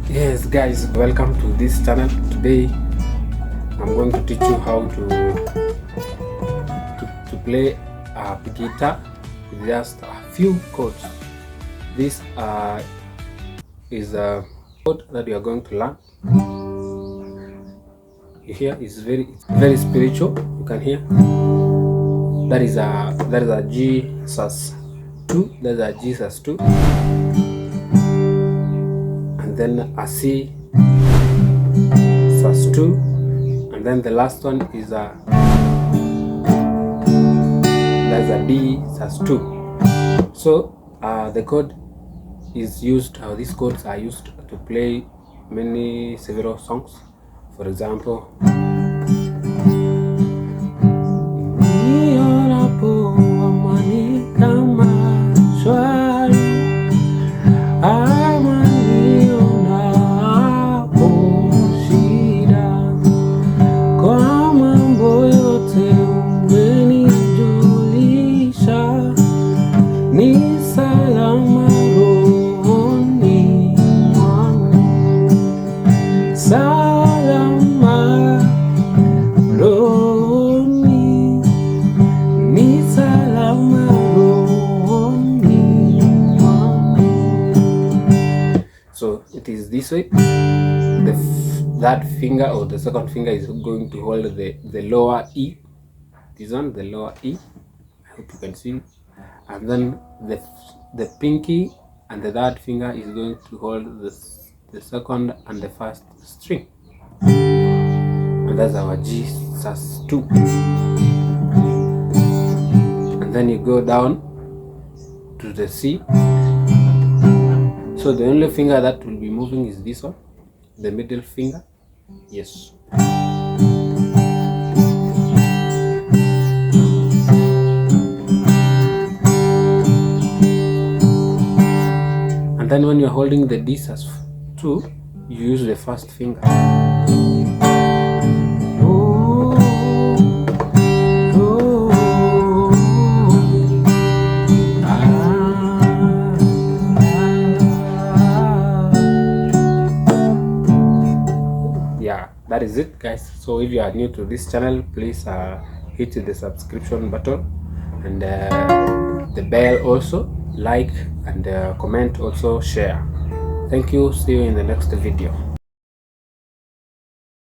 Yes guys, welcome to this channel. Today I'm going to teach you how to play a guitar with just a few chords. This is a chord that you are going to learn. You hear it's very spiritual. You can hear that is a G sus2. That's a G sus2, and then a C sus2, and then the last one is a D sus2. So the chord is used, these chords are used to play several songs. For example, so it is this way. That finger or the second finger is going to hold the lower E. This one, the lower E. I hope you can see. And then the pinky and the third finger is going to hold the second and the first string. And that's our G sus2. And then you go down to the C. So the only finger that will be moving is this one, the middle finger. Yes. And then when you're holding the D sus2, you use the first finger. Yeah, that is it guys. So if you are new to this channel, please hit the subscription button and the bell, also like and comment, also share. Thank you. See you in the next video.